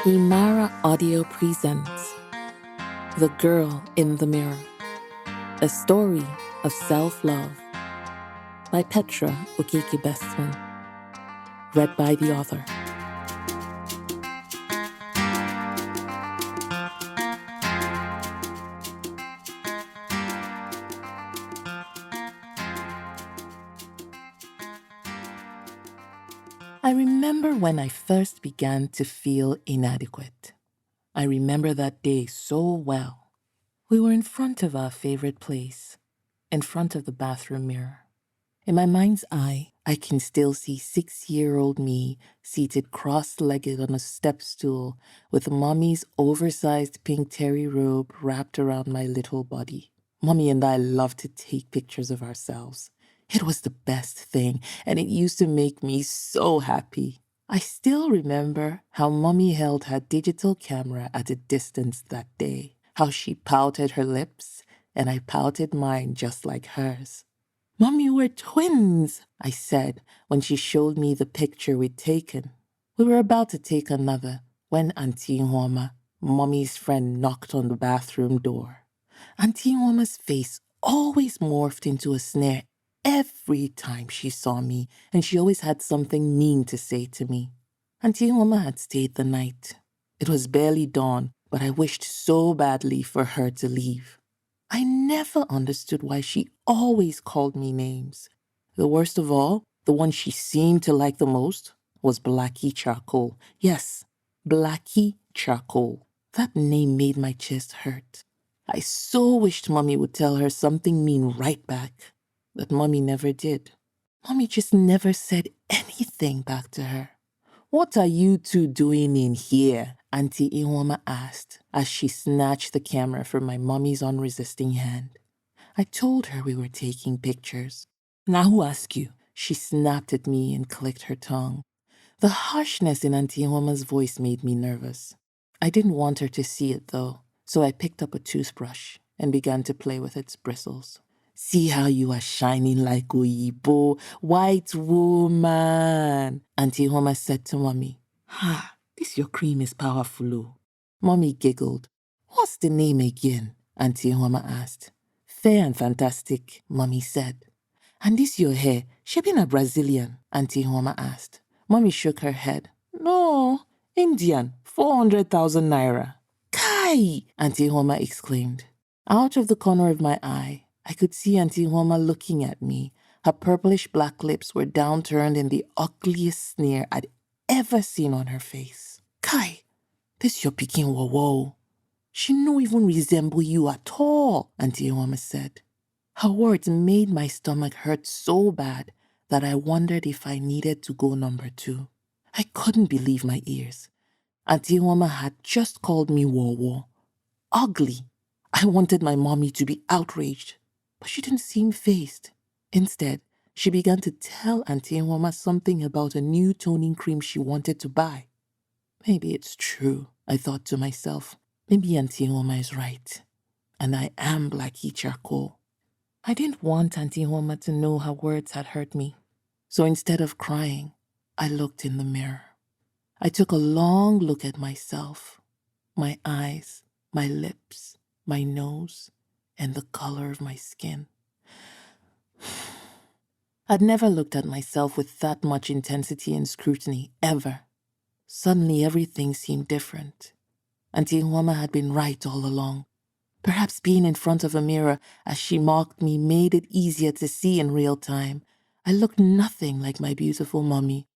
Imara Audio presents The Girl in the Mirror, a story of self-love by Petra Okeke-Bestman, read by the author. I remember when I first began to feel inadequate. I remember that day so well. We were in front of our favorite place, in front of the bathroom mirror. In my mind's eye, I can still see 6-year-old me seated cross-legged on a step stool with Mommy's oversized pink terry robe wrapped around my little body. Mommy and I loved to take pictures of ourselves. It was the best thing, and it used to make me so happy. I still remember how Mommy held her digital camera at a distance that day, how she pouted her lips, and I pouted mine just like hers. Mommy, we're twins, I said when she showed me the picture we'd taken. We were about to take another when Auntie Nwoma, Mommy's friend, knocked on the bathroom door. Auntie Nwoma's face always morphed into a snare every time she saw me, and she always had something mean to say to me. Auntie Nwoma had stayed the night. It was barely dawn, but I wished so badly for her to leave. I never understood why she always called me names. The worst of all, the one she seemed to like the most, was Blackie Charcoal. Yes, Blackie Charcoal. That name made my chest hurt. I so wished Mommy would tell her something mean right back, but Mommy never did. Mommy just never said anything back to her. "What are you two doing in here?" Auntie Nwoma asked as she snatched the camera from my mommy's unresisting hand. I told her we were taking pictures. "Now who asked you?" She snapped at me and clicked her tongue. The harshness in Auntie Nwoma's voice made me nervous. I didn't want her to see it though, so I picked up a toothbrush and began to play with its bristles. "See how you are shining like Oyibo, white woman," Auntie Nwoma said to Mommy. This your cream is powerful, oh." Mommy giggled. "What's the name again?" Auntie Nwoma asked. "Fair and Fantastic," Mommy said. "And this your hair, shaping a Brazilian?" Auntie Nwoma asked. Mommy shook her head. "No, Indian, 400,000 naira. "Kai!" Auntie Nwoma exclaimed. Out of the corner of my eye, I could see Auntie Nwoma looking at me. Her purplish black lips were downturned in the ugliest sneer I'd ever seen on her face. "Kai, this your pikin wowo. She no even resemble you at all," Auntie Nwoma said. Her words made my stomach hurt so bad that I wondered if I needed to go number 2. I couldn't believe my ears. Auntie Nwoma had just called me wowo. Ugly. I wanted my mommy to be outraged, but she didn't seem fazed. Instead, she began to tell Auntie Nwoma something about a new toning cream she wanted to buy. Maybe it's true, I thought to myself. Maybe Auntie Nwoma is right, and I am Blackie Charcoal. I didn't want Auntie Nwoma to know her words had hurt me, so instead of crying, I looked in the mirror. I took a long look at myself, my eyes, my lips, my nose, and the color of my skin. I'd never looked at myself with that much intensity and scrutiny, ever. Suddenly everything seemed different. Auntie Nwoma had been right all along. Perhaps being in front of a mirror as she mocked me made it easier to see in real time. I looked nothing like my beautiful mommy.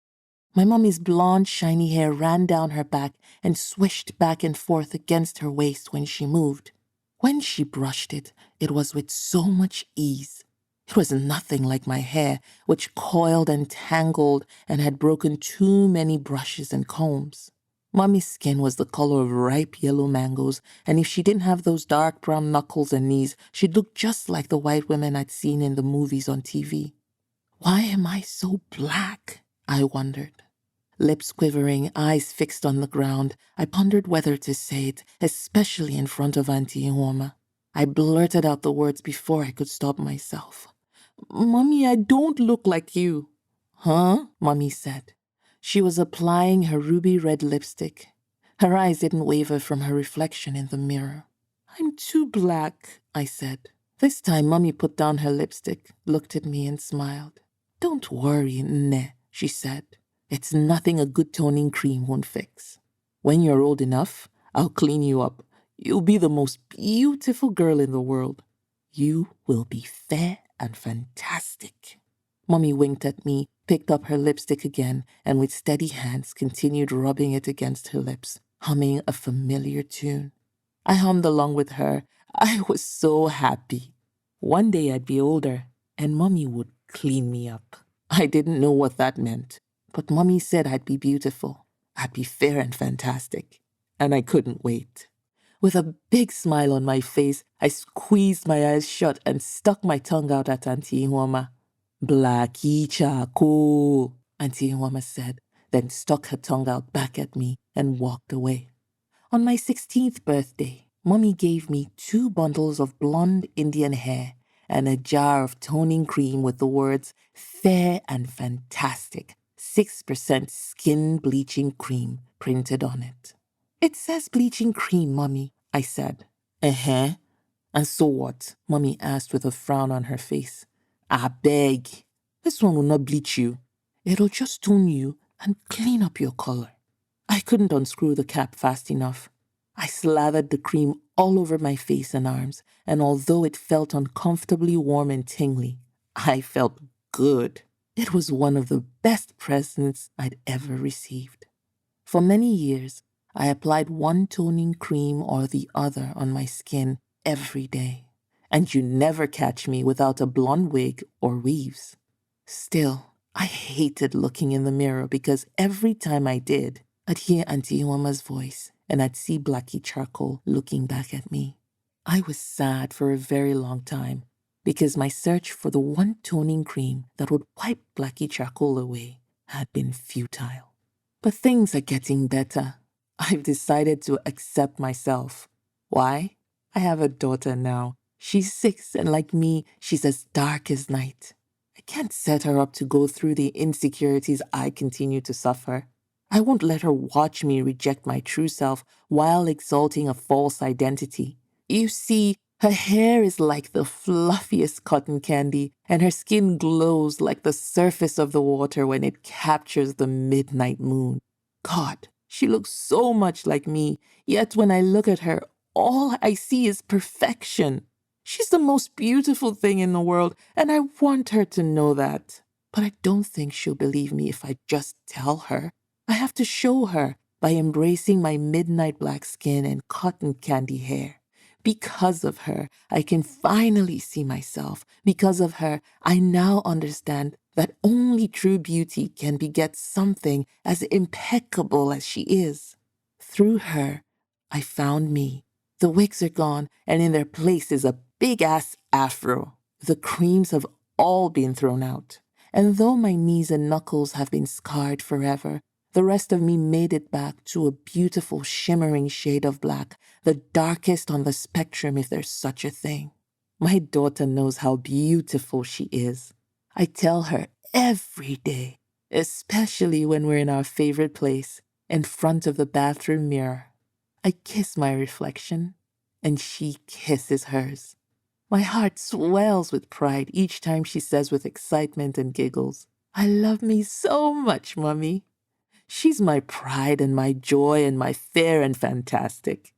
My mommy's blonde, shiny hair ran down her back and swished back and forth against her waist when she moved. When she brushed it, it was with so much ease. It was nothing like my hair, which coiled and tangled and had broken too many brushes and combs. Mommy's skin was the color of ripe yellow mangoes, and if she didn't have those dark brown knuckles and knees, she'd look just like the white women I'd seen in the movies on TV. Why am I so black? I wondered. Lips quivering, eyes fixed on the ground, I pondered whether to say it, especially in front of Auntie Nwoma. I blurted out the words before I could stop myself. "Mommy, I don't look like you." "Huh?" Mommy said. She was applying her ruby red lipstick. Her eyes didn't waver from her reflection in the mirror. I'm too black, I said. This time, Mummy put down her lipstick, looked at me, and smiled. Don't worry, Nne, she said. It's nothing a good toning cream won't fix. When you're old enough, I'll clean you up. You'll be the most beautiful girl in the world. You will be fair and fantastic. Mummy winked at me, picked up her lipstick again, and with steady hands continued rubbing it against her lips, humming a familiar tune. I hummed along with her. I was so happy. One day I'd be older, and Mummy would clean me up. I didn't know what that meant, but Mummy said I'd be beautiful. I'd be fair and fantastic, and I couldn't wait. With a big smile on my face, I squeezed my eyes shut and stuck my tongue out at Auntie Ihuoma. Blackie charcoal, Auntie Ihuoma said, then stuck her tongue out back at me and walked away. On my 16th birthday, Mummy gave me 2 bundles of blonde Indian hair and a jar of toning cream with the words fair and fantastic, 6% skin bleaching cream printed on it. It says bleaching cream, Mummy, I said. Uh-huh. And so what? Mummy asked with a frown on her face. I beg. This one will not bleach you. It'll just tone you and clean up your color. I couldn't unscrew the cap fast enough. I slathered the cream all over my face and arms, and although it felt uncomfortably warm and tingly, I felt good. It was one of the best presents I'd ever received. For many years, I applied one toning cream or the other on my skin every day, and you never catch me without a blonde wig or weaves. Still, I hated looking in the mirror because every time I did, I'd hear Auntie Ihuoma's voice and I'd see Blackie Charcoal looking back at me. I was sad for a very long time because my search for the one toning cream that would wipe Blackie Charcoal away had been futile. But things are getting better. I've decided to accept myself. Why? I have a daughter now. She's 6 and like me, she's as dark as night. I can't set her up to go through the insecurities I continue to suffer. I won't let her watch me reject my true self while exalting a false identity. You see, her hair is like the fluffiest cotton candy, and her skin glows like the surface of the water when it captures the midnight moon. God, she looks so much like me, yet when I look at her, all I see is perfection. She's the most beautiful thing in the world, and I want her to know that. But I don't think she'll believe me if I just tell her. I have to show her by embracing my midnight black skin and cotton candy hair. Because of her, I can finally see myself. Because of her, I now understand that only true beauty can beget something as impeccable as she is. Through her, I found me. The wigs are gone, and in their place is a big-ass afro. The creams have all been thrown out. And though my knees and knuckles have been scarred forever, the rest of me made it back to a beautiful shimmering shade of black, the darkest on the spectrum if there's such a thing. My daughter knows how beautiful she is. I tell her every day, especially when we're in our favorite place, in front of the bathroom mirror. I kiss my reflection, and she kisses hers. My heart swells with pride each time she says with excitement and giggles, I love me so much, Mummy. She's my pride and my joy and my fair and fantastic.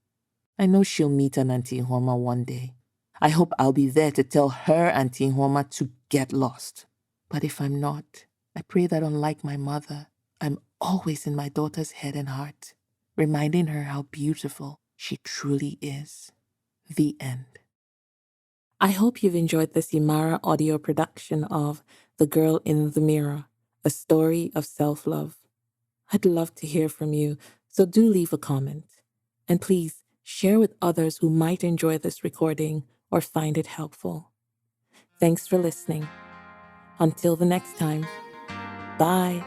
I know she'll meet an Auntie Ihuoma one day. I hope I'll be there to tell her Auntie Ihuoma to get lost. But if I'm not, I pray that unlike my mother, I'm always in my daughter's head and heart, reminding her how beautiful she truly is. The end. I hope you've enjoyed this Imara audio production of The Girl in the Mirror, a story of self-love. I'd love to hear from you, so do leave a comment. And please share with others who might enjoy this recording or find it helpful. Thanks for listening. Until the next time, bye.